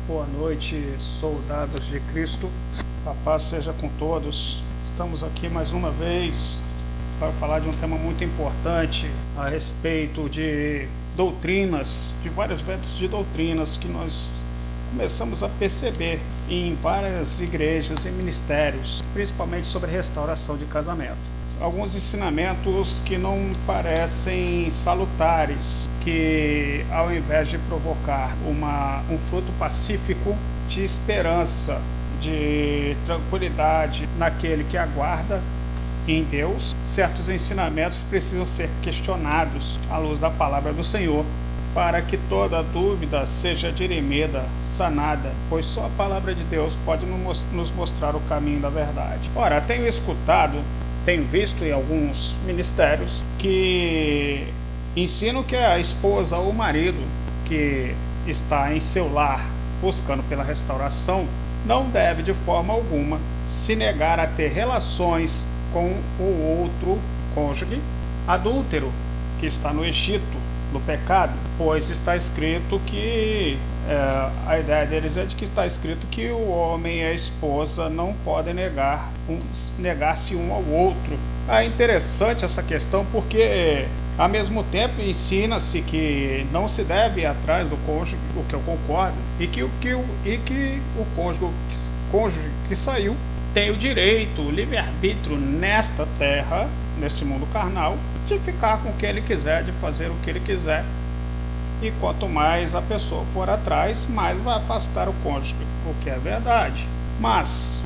Boa noite, soldados de Cristo. A paz seja com todos. Estamos aqui mais uma vez para falar de um tema muito importante a respeito de doutrinas, de vários versos de doutrinas que nós começamos a perceber em várias igrejas e ministérios, principalmente sobre restauração de casamento. Alguns ensinamentos que não parecem salutares, que ao invés de provocar um fruto pacífico de esperança, de tranquilidade naquele que aguarda em Deus, certos ensinamentos precisam ser questionados à luz da palavra do Senhor, para que toda dúvida seja dirimida, sanada, pois só a palavra de Deus pode nos mostrar o caminho da verdade. Ora, tenho visto em alguns ministérios que ensinam que a esposa ou o marido que está em seu lar buscando pela restauração não deve de forma alguma se negar a ter relações com o outro cônjuge adúltero que está no Egito do pecado, pois está escrito que a ideia deles é de que está escrito que o homem e a esposa não podem negar-se um ao outro. É interessante essa questão porque ao mesmo tempo ensina-se que não se deve ir atrás do cônjuge, o que eu concordo, e que o cônjuge que saiu tem o direito, o livre-arbítrio nesta terra, neste mundo carnal, de ficar com o que ele quiser, de fazer o que ele quiser. E quanto mais a pessoa for atrás, mais vai afastar o cônjuge, o que é verdade. Mas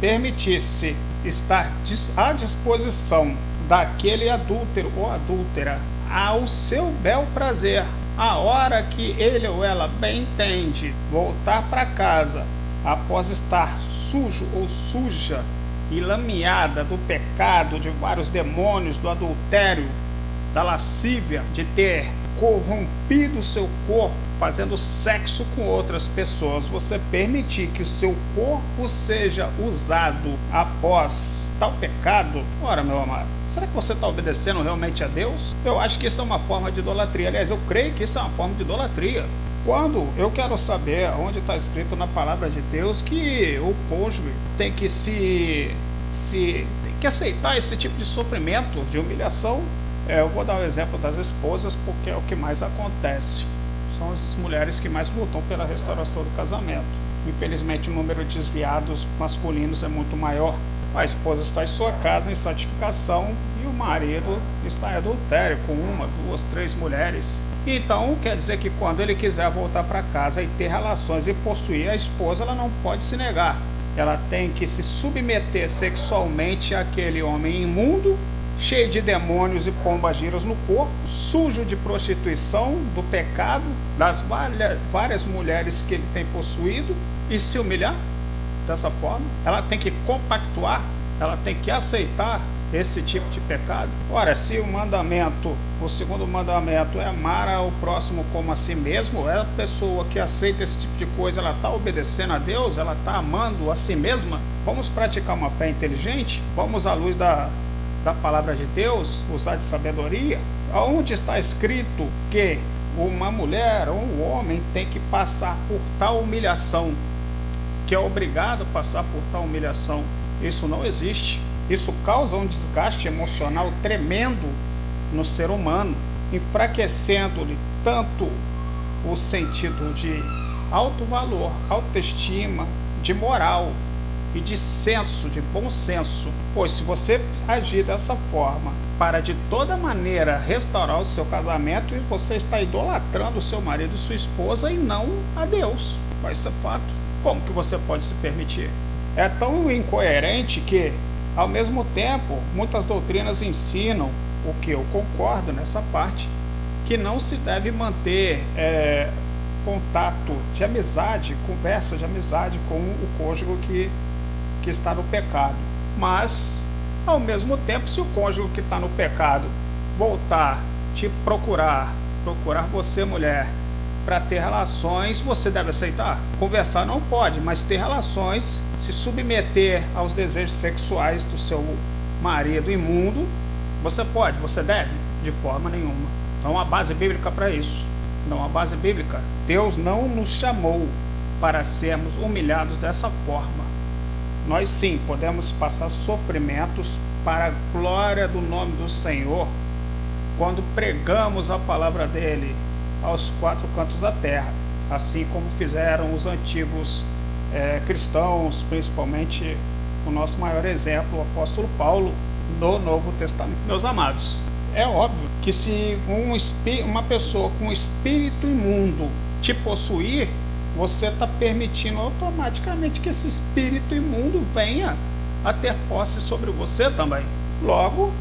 permitir-se estar à disposição daquele adúltero ou adúltera ao seu bel prazer, a hora que ele ou ela bem entende voltar para casa após estar sujo ou suja e lameada do pecado, de vários demônios, do adultério, da lascívia, de ter corrompido o seu corpo fazendo sexo com outras pessoas, você permitir que o seu corpo seja usado após tal pecado, ora, meu amado, será que você está obedecendo realmente a Deus? Eu acho que isso é uma forma de idolatria. Aliás, eu creio que isso é uma forma de idolatria. Quando eu quero saber onde está escrito na palavra de Deus que o cônjuge tem que tem que aceitar esse tipo de sofrimento, de humilhação, eu vou dar o exemplo das esposas porque é o que mais acontece. São as mulheres que mais lutam pela restauração do casamento. Infelizmente o número de desviados masculinos é muito maior. A esposa está em sua casa em santificação e o marido está em adultério com uma, duas, três mulheres. Então quer dizer que quando ele quiser voltar para casa e ter relações e possuir a esposa, ela não pode se negar. Ela tem que se submeter sexualmente àquele homem imundo, cheio de demônios e pombagiras no corpo, sujo de prostituição, do pecado, das várias mulheres que ele tem possuído, e se humilhar dessa forma. Ela tem que compactuar, ela tem que aceitar esse tipo de pecado. Ora, se o segundo mandamento é amar ao próximo como a si mesmo, é a pessoa que aceita esse tipo de coisa, ela está obedecendo a Deus, ela está amando a si mesma. Vamos praticar uma fé inteligente, vamos à luz da palavra de Deus, usar de sabedoria. Onde está escrito que uma mulher ou um homem tem que passar por tal humilhação, que é obrigado a passar por tal humilhação? Isso não existe. Isso causa um desgaste emocional tremendo no ser humano, enfraquecendo-lhe tanto o sentido de alto valor, autoestima, de moral e de senso, de bom senso. Pois se você agir dessa forma para de toda maneira restaurar o seu casamento, você está idolatrando o seu marido e sua esposa e não a Deus. Isso é fato. Como que você pode se permitir? É tão incoerente que, ao mesmo tempo, muitas doutrinas ensinam, o que eu concordo nessa parte, que não se deve manter contato de amizade, conversa de amizade com o cônjuge que está no pecado. Mas, ao mesmo tempo, se o cônjuge que está no pecado voltar te procurar você, mulher, para ter relações, você deve aceitar. Conversar não pode, mas ter relações, se submeter aos desejos sexuais do seu marido imundo, você pode, você deve? De forma nenhuma. Então, a base bíblica para isso. não, a base bíblica. Deus não nos chamou para sermos humilhados dessa forma. Nós sim podemos passar sofrimentos para a glória do nome do Senhor quando pregamos a palavra dele aos quatro cantos da terra, assim como fizeram os antigos cristãos, principalmente o nosso maior exemplo, o apóstolo Paulo, no Novo Testamento. Meus amados, é óbvio que se uma pessoa com espírito imundo te possuir, você está permitindo automaticamente que esse espírito imundo venha a ter posse sobre você também. Logo,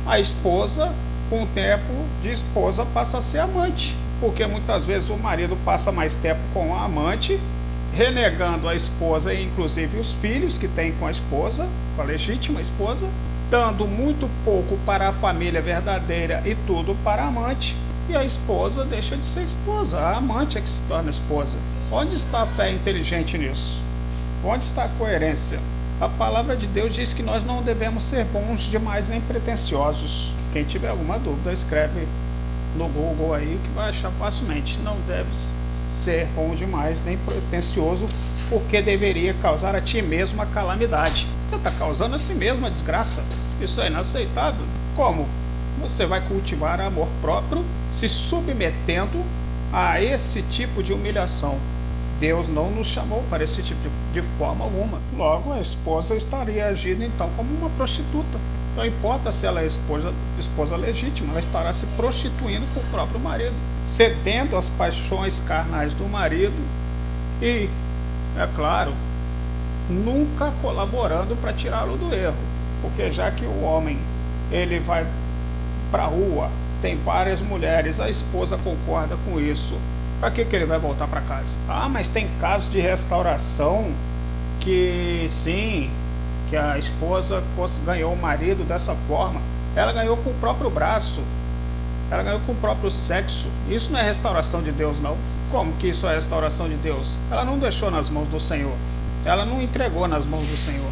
a esposa, com o tempo de esposa, passa a ser amante, porque muitas vezes o marido passa mais tempo com a amante, renegando a esposa e inclusive os filhos que tem com a esposa, com a legítima esposa, dando muito pouco para a família verdadeira e tudo para a amante, e a esposa deixa de ser esposa, a amante é que se torna esposa. Onde está a fé inteligente nisso? Onde está a coerência? A palavra de Deus diz que nós não devemos ser bons demais nem pretensiosos. Quem tiver alguma dúvida, escreve no Google aí que vai achar facilmente. Não deve ser bom demais nem pretensioso, porque deveria causar a ti mesmo a calamidade. Você está causando a si mesmo a desgraça. Isso é inaceitável. Como? Você vai cultivar amor próprio se submetendo a esse tipo de humilhação. Deus não nos chamou para esse tipo de forma alguma. Logo, a esposa estaria agindo então como uma prostituta. Não importa se ela é esposa legítima, ela estará se prostituindo com o próprio marido, cedendo às paixões carnais do marido e, é claro, nunca colaborando para tirá-lo do erro. Porque já que o homem ele vai para a rua, tem várias mulheres, a esposa concorda com isso, para que ele vai voltar para casa? Ah, mas tem casos de restauração que sim, que a esposa ganhou o marido dessa forma. Ela ganhou com o próprio braço, ela ganhou com o próprio sexo. Isso não é restauração de Deus, não. Como que isso é restauração de Deus? Ela não deixou nas mãos do Senhor, ela não entregou nas mãos do Senhor,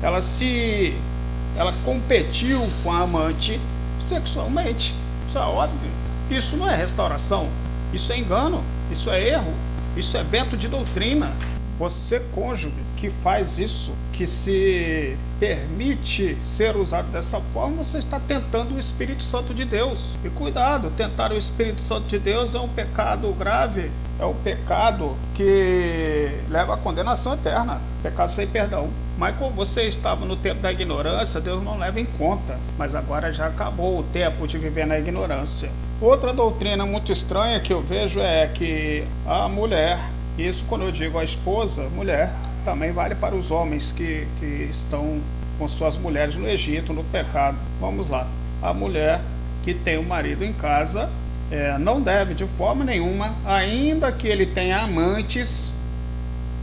ela competiu com a amante sexualmente. Isso é óbvio. Isso não é restauração, isso é engano, isso é erro, isso é vento de doutrina. Você, cônjuge, que faz isso, que se permite ser usado dessa forma, você está tentando o Espírito Santo de Deus. E cuidado, tentar o Espírito Santo de Deus é um pecado grave, é um pecado que leva à condenação eterna, pecado sem perdão. Mas como você estava no tempo da ignorância, Deus não leva em conta. Mas agora já acabou o tempo de viver na ignorância. Outra doutrina muito estranha que eu vejo é que a mulher, isso quando eu digo a esposa, mulher, também vale para os homens que estão com suas mulheres no Egito, no pecado. Vamos lá. A mulher que tem o marido em casa não deve de forma nenhuma, ainda que ele tenha amantes,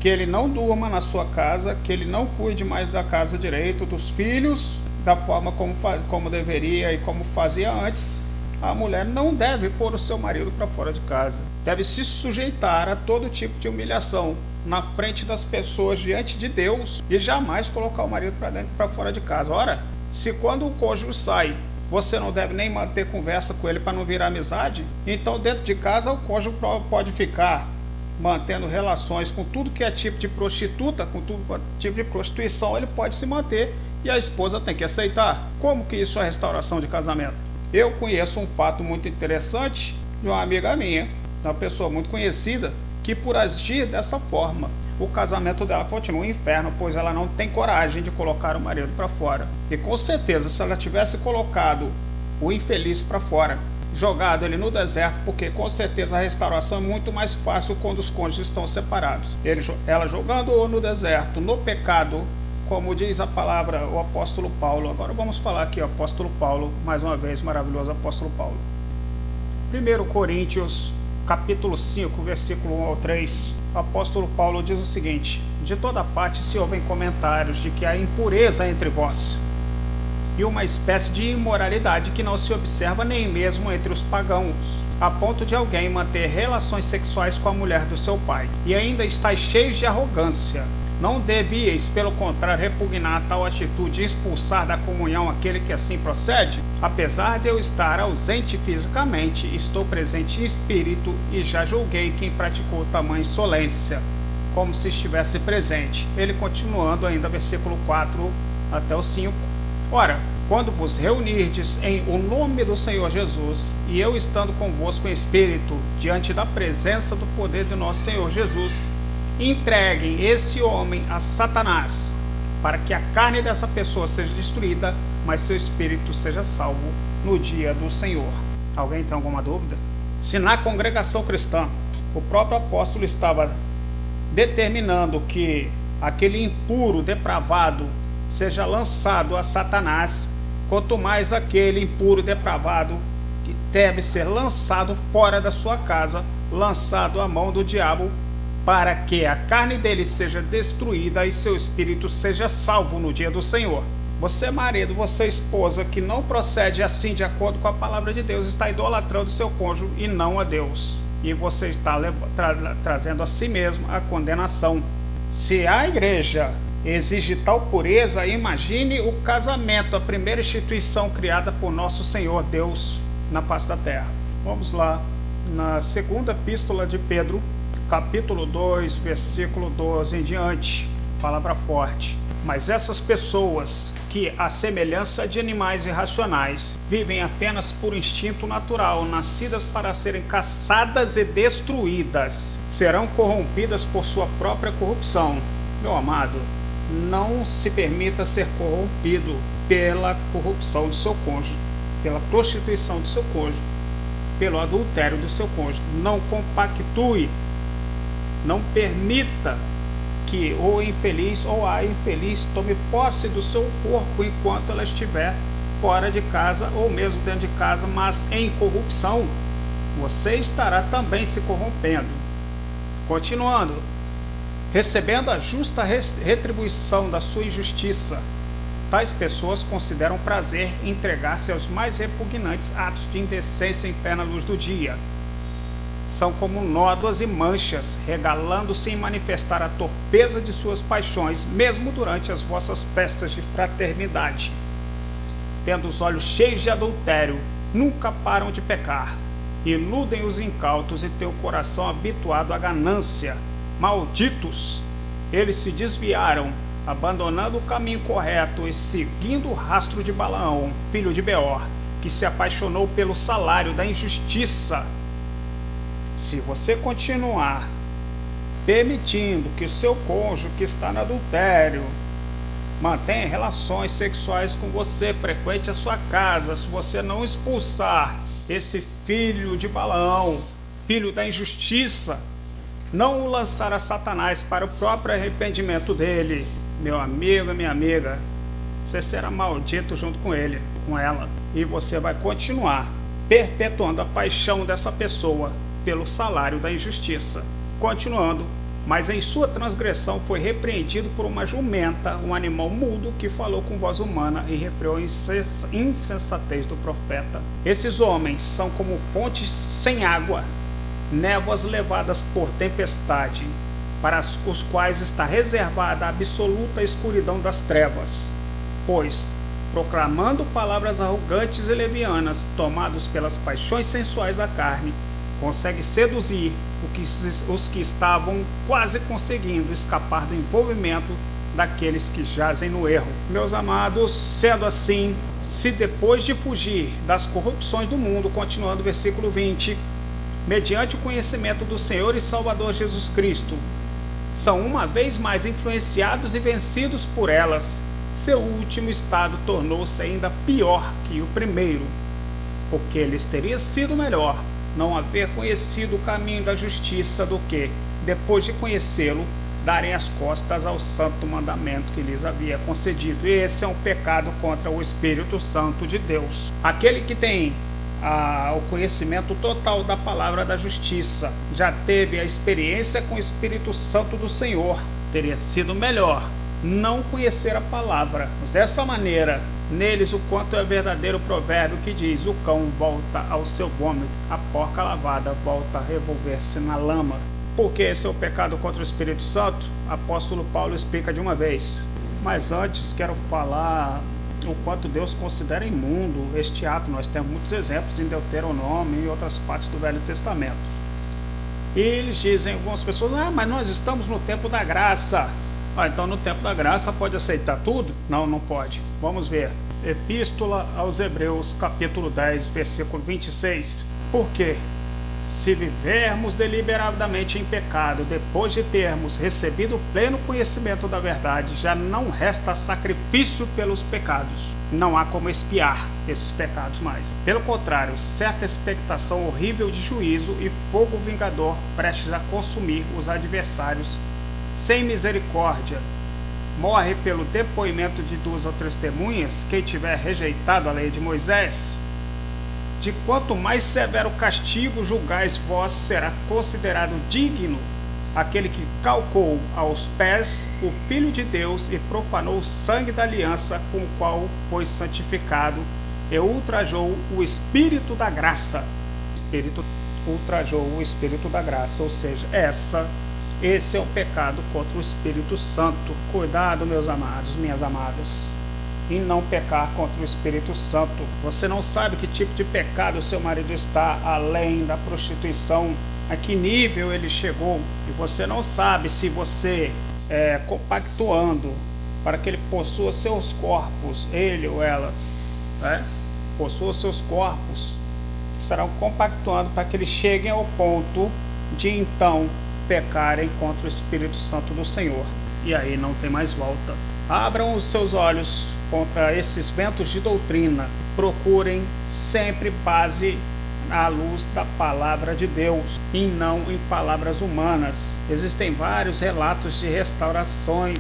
que ele não durma na sua casa, que ele não cuide mais da casa direito, dos filhos, da forma como deveria e como fazia antes. A mulher não deve pôr o seu marido para fora de casa. Deve se sujeitar a todo tipo de humilhação na frente das pessoas diante de Deus e jamais colocar o marido para fora de casa. Ora, se quando o cônjuge sai, você não deve nem manter conversa com ele para não virar amizade, então dentro de casa o cônjuge pode ficar mantendo relações com tudo que é tipo de prostituta, com tudo que é tipo de prostituição, ele pode se manter e a esposa tem que aceitar. Como que isso é restauração de casamento? Eu conheço um fato muito interessante de uma amiga minha, uma pessoa muito conhecida, que por agir dessa forma, o casamento dela continua um inferno, pois ela não tem coragem de colocar o marido para fora. E com certeza, se ela tivesse colocado o infeliz para fora, jogado ele no deserto, porque com certeza a restauração é muito mais fácil quando os cônjuges estão separados. Ela jogando-o no deserto, no pecado, como diz a palavra, o apóstolo Paulo. Agora vamos falar aqui, o apóstolo Paulo, mais uma vez, maravilhoso apóstolo Paulo. 1 Coríntios, capítulo 5, versículo 1 ao 3, o apóstolo Paulo diz o seguinte: de toda parte se ouvem comentários de que há impureza entre vós, e uma espécie de imoralidade que não se observa nem mesmo entre os pagãos, a ponto de alguém manter relações sexuais com a mulher do seu pai, e ainda estáis cheios de arrogância. Não devíeis, pelo contrário, repugnar tal atitude e expulsar da comunhão aquele que assim procede? Apesar de eu estar ausente fisicamente, estou presente em espírito e já julguei quem praticou tamanha insolência, como se estivesse presente. Ele continuando ainda, versículo 4 até o 5. Ora, quando vos reunirdes em o nome do Senhor Jesus, e eu estando convosco em espírito, diante da presença do poder de nosso Senhor Jesus, entreguem esse homem a Satanás, para que a carne dessa pessoa seja destruída, mas seu espírito seja salvo no dia do Senhor. Alguém tem alguma dúvida? Se na congregação cristã o próprio apóstolo estava determinando que aquele impuro, depravado, seja lançado a Satanás, quanto mais aquele impuro, depravado, que deve ser lançado fora da sua casa, lançado à mão do diabo, para que a carne dele seja destruída e seu espírito seja salvo no dia do Senhor. Você, marido, você, esposa, que não procede assim de acordo com a palavra de Deus, está idolatrando seu cônjuge e não a Deus. E você está trazendo a si mesmo a condenação. Se a igreja exige tal pureza, imagine o casamento, a primeira instituição criada por nosso Senhor Deus na face da terra. Vamos lá, na segunda epístola de Pedro, capítulo 2, versículo 12 em diante, palavra forte. Mas essas pessoas que, à semelhança de animais irracionais, vivem apenas por instinto natural, nascidas para serem caçadas e destruídas, serão corrompidas por sua própria corrupção. Meu amado, não se permita ser corrompido pela corrupção do seu cônjuge, pela prostituição do seu cônjuge, pelo adultério do seu cônjuge. Não compactue, não permita que o infeliz ou a infeliz tome posse do seu corpo enquanto ela estiver fora de casa ou mesmo dentro de casa, mas em corrupção. Você estará também se corrompendo. Continuando, recebendo a justa retribuição da sua injustiça, tais pessoas consideram prazer em entregar-se aos mais repugnantes atos de indecência em plena luz do dia. São como nódoas e manchas, regalando-se em manifestar a torpeza de suas paixões, mesmo durante as vossas festas de fraternidade. Tendo os olhos cheios de adultério, nunca param de pecar. Iludem os incautos e têm o coração habituado à ganância. Malditos! Eles se desviaram, abandonando o caminho correto e seguindo o rastro de Balaão, filho de Beor, que se apaixonou pelo salário da injustiça. Se você continuar permitindo que o seu cônjuge que está no adultério mantenha relações sexuais com você, frequente a sua casa, se você não expulsar esse filho de Balaão, filho da injustiça, não o lançar a Satanás para o próprio arrependimento dele, meu amigo e minha amiga, você será maldito junto com ele, com ela, e você vai continuar perpetuando a paixão dessa pessoa pelo salário da injustiça. Continuando, mas em sua transgressão foi repreendido por uma jumenta, um animal mudo que falou com voz humana e refreou a insensatez do profeta. Esses homens são como fontes sem água, névoas levadas por tempestade, para os quais está reservada a absoluta escuridão das trevas. Pois, proclamando palavras arrogantes e levianas, tomados pelas paixões sensuais da carne, consegue seduzir os que estavam quase conseguindo escapar do envolvimento daqueles que jazem no erro. Meus amados, sendo assim, se depois de fugir das corrupções do mundo, continuando o versículo 20, mediante o conhecimento do Senhor e Salvador Jesus Cristo, são uma vez mais influenciados e vencidos por elas, seu último estado tornou-se ainda pior que o primeiro, porque lhes teria sido melhor não haver conhecido o caminho da justiça do que, depois de conhecê-lo, darem as costas ao santo mandamento que lhes havia concedido. E esse é um pecado contra o Espírito Santo de Deus. Aquele que tem o conhecimento total da palavra da justiça, já teve a experiência com o Espírito Santo do Senhor, teria sido melhor não conhecer a palavra. Mas dessa maneira, neles o quanto é verdadeiro provérbio que diz: o cão volta ao seu vômito, a porca lavada volta a revolver-se na lama. Porque esse é o pecado contra o Espírito Santo, apóstolo Paulo explica de uma vez. Mas antes quero falar o quanto Deus considera imundo este ato. Nós temos muitos exemplos em Deuteronômio e em outras partes do Velho Testamento. E eles dizem, algumas pessoas, mas nós estamos no tempo da graça. Então no tempo da graça pode aceitar tudo? Não, não pode. Vamos ver. Epístola aos Hebreus, capítulo 10, versículo 26. Por quê? Se vivermos deliberadamente em pecado, depois de termos recebido o pleno conhecimento da verdade, já não resta sacrifício pelos pecados. Não há como expiar esses pecados mais. Pelo contrário, certa expectação horrível de juízo e fogo vingador prestes a consumir os adversários sem misericórdia. Morre pelo depoimento de 2 ou 3 testemunhas quem tiver rejeitado a lei de Moisés. De quanto mais severo castigo julgais vós, será considerado digno aquele que calcou aos pés o Filho de Deus e profanou o sangue da aliança com o qual foi santificado e ultrajou o Espírito da graça. Ultrajou o Espírito da graça, ou seja, esse é o pecado contra o Espírito Santo. Cuidado, meus amados, minhas amadas, em não pecar contra o Espírito Santo. Você não sabe que tipo de pecado o seu marido está, além da prostituição, a que nível ele chegou, e você não sabe se você compactuando para que ele possua seus corpos, ele ou ela, possua seus corpos, estarão compactuando para que eles cheguem ao ponto de então pecarem contra o Espírito Santo do Senhor, e aí não tem mais volta. Abram os seus olhos contra esses ventos de doutrina. Procurem sempre base à luz da palavra de Deus e não em palavras humanas. Existem vários relatos de restauração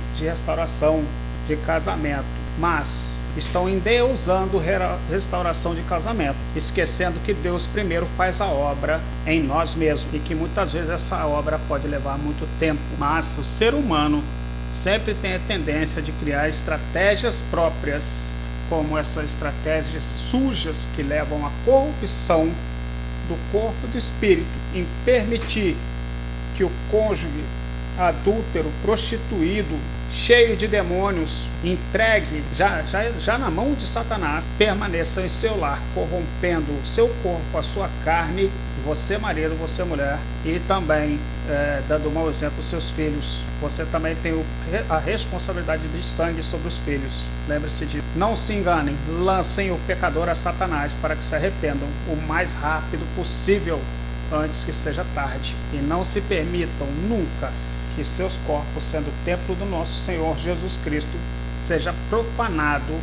de casamento, mas estão endeusando restauração de casamento, esquecendo que Deus primeiro faz a obra em nós mesmos e que muitas vezes essa obra pode levar muito tempo. Mas o ser humano sempre tem a tendência de criar estratégias próprias, como essas estratégias sujas que levam à corrupção do corpo e do espírito, em permitir que o cônjuge adúltero, prostituído, cheio de demônios, entregue já na mão de Satanás, permaneça em seu lar, corrompendo o seu corpo, a sua carne, você marido, você mulher, e também dando mau exemplo aos seus filhos. Você também tem a responsabilidade de sangue sobre os filhos. Lembre-se disso. Não se enganem, lancem o pecador a Satanás para que se arrependam o mais rápido possível, antes que seja tarde. E não se permitam nunca que seus corpos, sendo o templo do nosso Senhor Jesus Cristo, seja profanado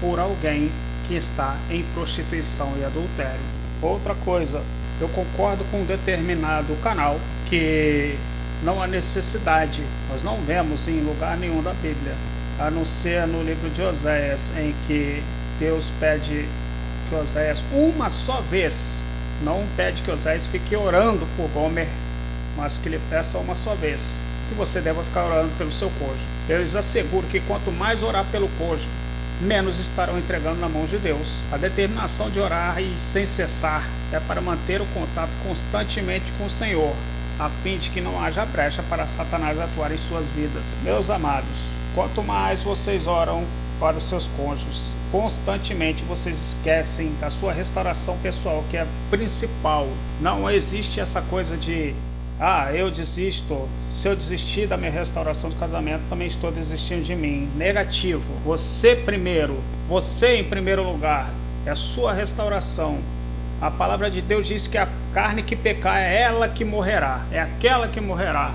por alguém que está em prostituição e adultério. Outra coisa, eu concordo com um determinado canal que não há necessidade, nós não vemos em lugar nenhum da Bíblia, a não ser no livro de Oséias, em que Deus pede que Oséias uma só vez, não pede que Oséias fique orando por Gomer, mas que lhe peça uma só vez, que você deva ficar orando pelo seu cônjuge. Eu lhes asseguro que quanto mais orar pelo cônjuge, menos estarão entregando na mão de Deus. A determinação de orar e sem cessar é para manter o contato constantemente com o Senhor, a fim de que não haja brecha para Satanás atuar em suas vidas. Meus amados, quanto mais vocês oram para os seus cônjuges, constantemente vocês esquecem da sua restauração pessoal, que é a principal. Não existe essa coisa de eu desisto. Se eu desistir da minha restauração do casamento, também estou desistindo de mim. Negativo. Você em primeiro lugar, é a sua restauração. A palavra de Deus diz que a carne que pecar é ela que morrerá, é aquela que morrerá.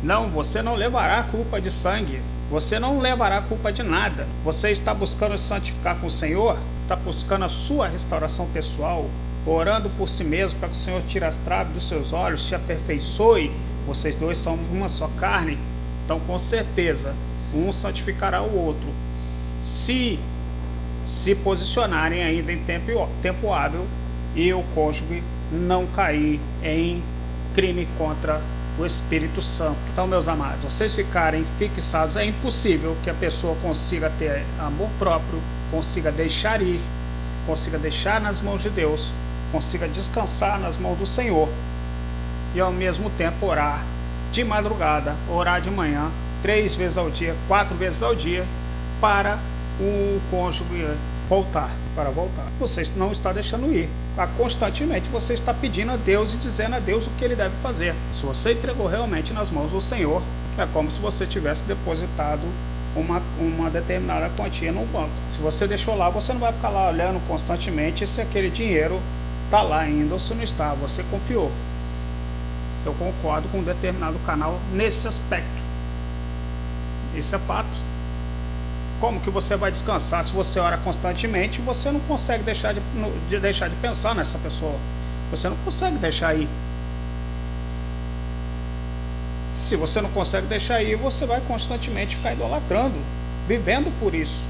Não, você não levará a culpa de sangue, você não levará a culpa de nada. Você está buscando se santificar com o Senhor, está buscando a sua restauração pessoal, orando por si mesmo para que o Senhor tire as traves dos seus olhos, te aperfeiçoe. Vocês dois são uma só carne, então com certeza um santificará o outro, se posicionarem ainda em tempo hábil e o cônjuge não cair em crime contra o Espírito Santo. Então, meus amados, vocês ficarem fixados, é impossível que a pessoa consiga ter amor próprio, consiga deixar ir, consiga deixar nas mãos de Deus, consiga descansar nas mãos do Senhor, e ao mesmo tempo orar de madrugada, orar de manhã, 3 vezes ao dia, 4 vezes ao dia, para o cônjuge voltar. Você não está deixando ir. Constantemente você está pedindo a Deus e dizendo a Deus o que Ele deve fazer. Se você entregou realmente nas mãos do Senhor, é como se você tivesse depositado uma determinada quantia no banco. Se você deixou lá, você não vai ficar lá olhando constantemente se aquele dinheiro está lá ainda ou se não está. Você confiou. Eu concordo com um determinado canal nesse aspecto. Isso é fato. Como que você vai descansar se você ora constantemente? Você não consegue deixar de pensar nessa pessoa. Você não consegue deixar ir. Se você não consegue deixar ir, você vai constantemente ficar idolatrando, vivendo por isso.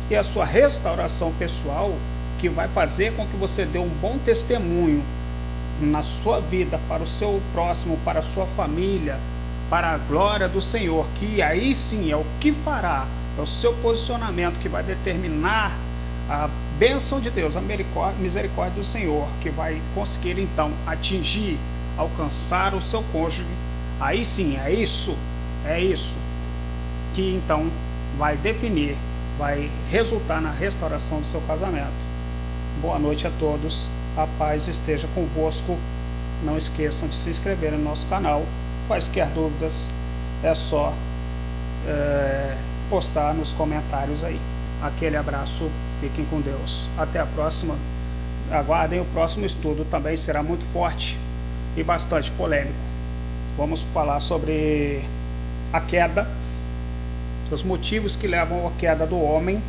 E a sua restauração pessoal, que vai fazer com que você dê um bom testemunho na sua vida, para o seu próximo, para a sua família, para a glória do Senhor, que aí sim é o que fará, é o seu posicionamento que vai determinar a bênção de Deus, a misericórdia do Senhor, que vai conseguir então atingir, alcançar o seu cônjuge. Aí sim, é isso que então vai definir, vai resultar na restauração do seu casamento. Boa noite a todos, a paz esteja convosco. Não esqueçam de se inscrever no nosso canal. Quaisquer dúvidas é só postar nos comentários aí. Aquele abraço, fiquem com Deus. Até a próxima. Aguardem o próximo estudo, também será muito forte e bastante polêmico. Vamos falar sobre a queda, os motivos que levam à queda do homem,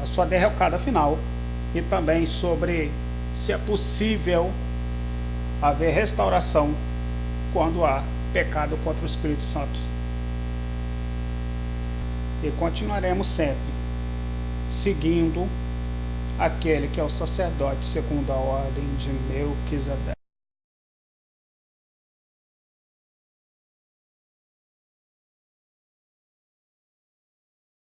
a sua derrocada final, e também sobre se é possível haver restauração quando há pecado contra o Espírito Santo. E continuaremos sempre seguindo aquele que é o sacerdote segundo a ordem de Melquisedeque.